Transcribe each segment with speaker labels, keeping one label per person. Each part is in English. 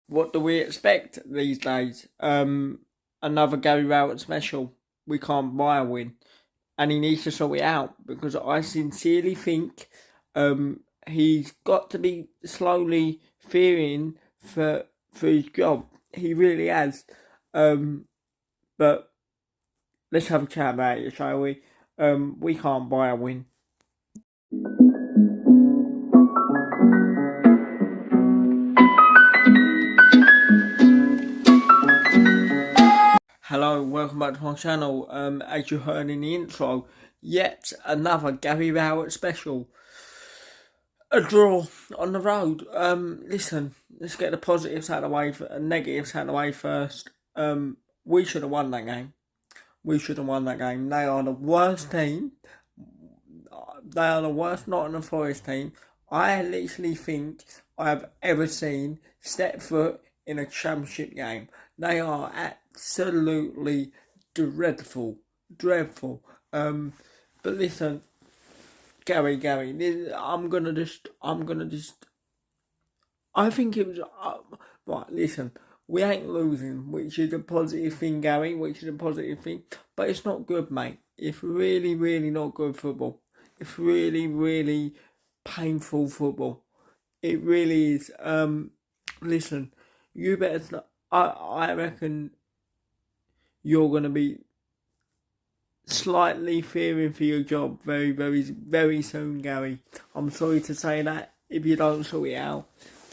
Speaker 1: what do we expect these days? Another Gary Rowett special. We can't buy a win, and he needs to sort it out because I sincerely think he's got to be slowly fearing for his job. He really has. But let's have a chat about it, shall we? We can't buy a win. Hello, welcome back to my channel. As you heard in the intro, yet another Gary Rowett special. A draw on the road. Listen, let's get the positives out of the way, negatives out of the way first. We should have won that game. They are the worst team. They are the worst Nottingham Forest team I literally think I have ever seen step foot in a championship game. They are absolutely dreadful. But listen, Gary, I think it was, right, listen, we ain't losing, which is a positive thing, Gary, but it's not good, mate. It's really, really not good football. It's really, really painful football. It really is. Listen, you better, I reckon you're going to be slightly fearing for your job very, very, very soon, Gary. I'm sorry to say that. If you don't sort it out,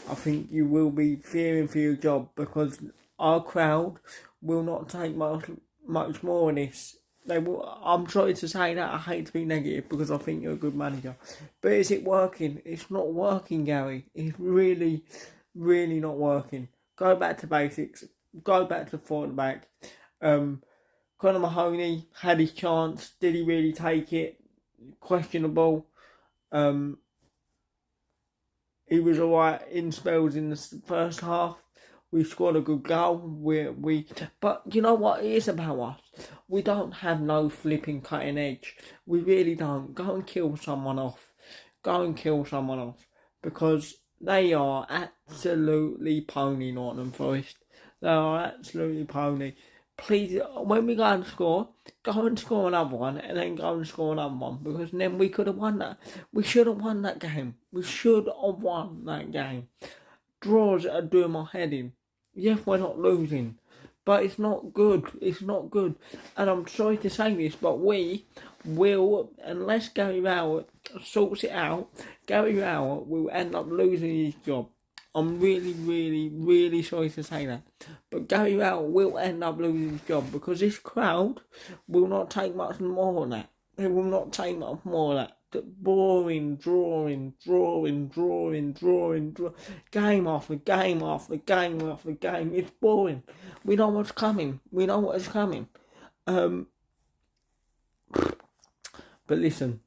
Speaker 1: I think you will be fearing for your job because our crowd will not take much more on this. They will. I'm sorry to say that. I hate to be negative because I think you're a good manager, but is it working? It's not working, Gary. It's really, really not working. Go back to basics. Go back to four at the back. Conor Mahoney had his chance. Did he really take it? Questionable. He was alright in spells in the first half. We scored a good goal. But you know what it is about us? We don't have no flipping cutting edge. We really don't. Go and kill someone off. Because they are absolutely pony, Nottingham Forest. They are absolutely pony. Please, when we go and score another one, and then go and score another one, because then we could have won that. We should have won that game. Draws are doing my head in. Yes, we're not losing, but it's not good. And I'm sorry to say this, but we will, unless Gary Rowett sorts it out, Gary Rowett will end up losing his job. I'm really, really, really sorry to say that. But Gary Rowett will end up losing his job because this crowd will not take much more than that. They will not take much more than that. Boring, drawing. Game after game. It's boring. We know what's coming. But listen,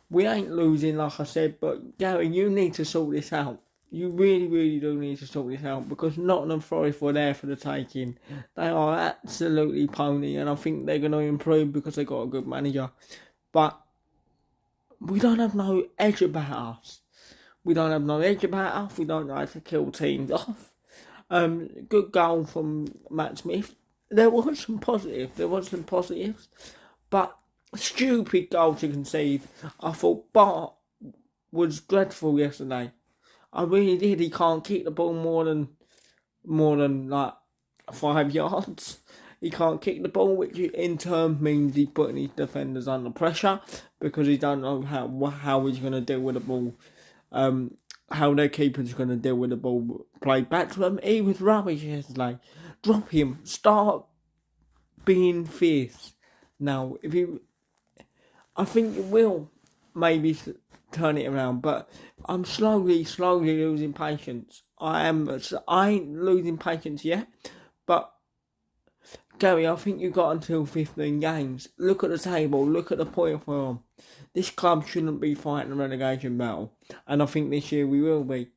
Speaker 1: we ain't losing, like I said, but Gary, you need to sort this out. You really, really do need to sort this out because Nottingham Forest were there for the taking. They are absolutely pony, and I think they're going to improve because they got a good manager. But we don't have no edge about us. We don't know how to kill teams off. Good goal from Matt Smith. There was some positives, but stupid goal to concede. I thought Bart was dreadful yesterday. I really did. He can't kick the ball more than like 5 yards. He can't kick the ball, which in turn means he's putting his defenders under pressure because he don't know how he's going to deal with the ball. How their keeper's going to deal with the ball played back to him. He was rubbish yesterday. Drop him. Start being fierce. Now, I think it will maybe turn it around, but I'm slowly losing patience. I ain't losing patience yet, but Gary, I think you got until 15 games. Look at the table, look at the point form. This club shouldn't be fighting a relegation battle, and I think this year we will be,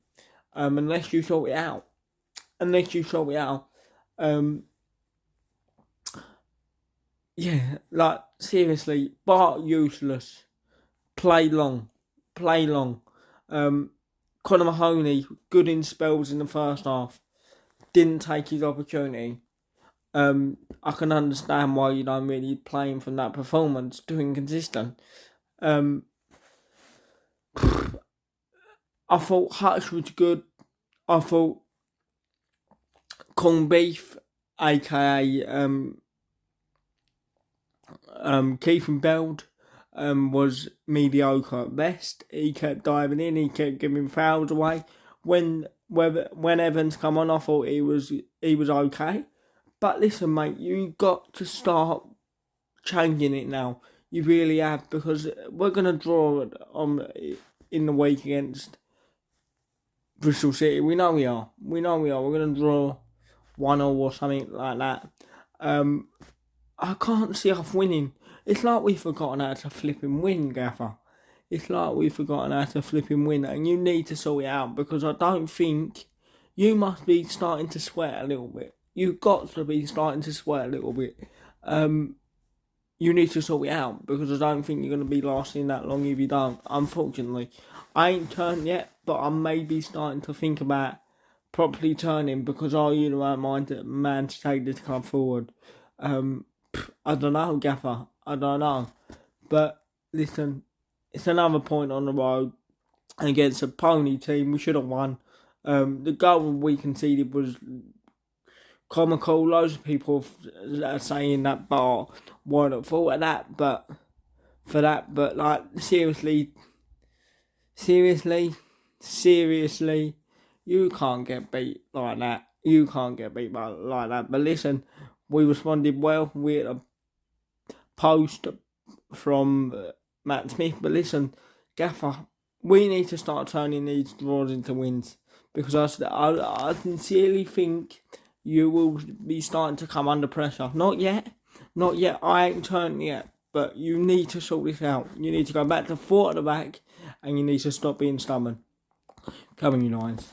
Speaker 1: unless you sort it out. Yeah, like seriously, Bart useless. Play long. Conor Mahoney, good in spells in the first half. didn't take his opportunity. I can understand why you don't really play him from that performance, too inconsistent. I thought Hutch was good. I thought Corned Beef, aka Keith Beld, was mediocre at best. He kept diving in, he kept giving fouls away. When Evans come on, I thought he was okay. But listen, mate, you got to start changing it now. You really have, because we're gonna draw in the week against Bristol City. We know we are. We're gonna draw 1-0 or something like that. I can't see us winning. It's like we've forgotten how to flipping win, Gaffer. It's like we've forgotten how to flipping win, and you need to sort it out, because I don't think you must be starting to sweat a little bit. You've got to be starting to sweat a little bit. You need to sort it out, because I don't think you're going to be lasting that long if you don't, unfortunately. I ain't turned yet, but I may be starting to think about properly turning, because I really don't mind that man to take this to come forward. I don't know, Gaffer. I don't know. But listen, it's another point on the road against a pony team. We should have won. The goal we conceded was comical. Loads of people are saying that bar weren't at fault of that, but like seriously, you can't get beat like that. You can't get beat like that. But listen, we responded well. We had a post from Matt Smith. But listen, Gaffer, we need to start turning these draws into wins, because I sincerely think you will be starting to come under pressure. Not yet. I ain't turned yet. But you need to sort this out. You need to go back to 4 at the back, and you need to stop being stubborn. Coming, you Lions.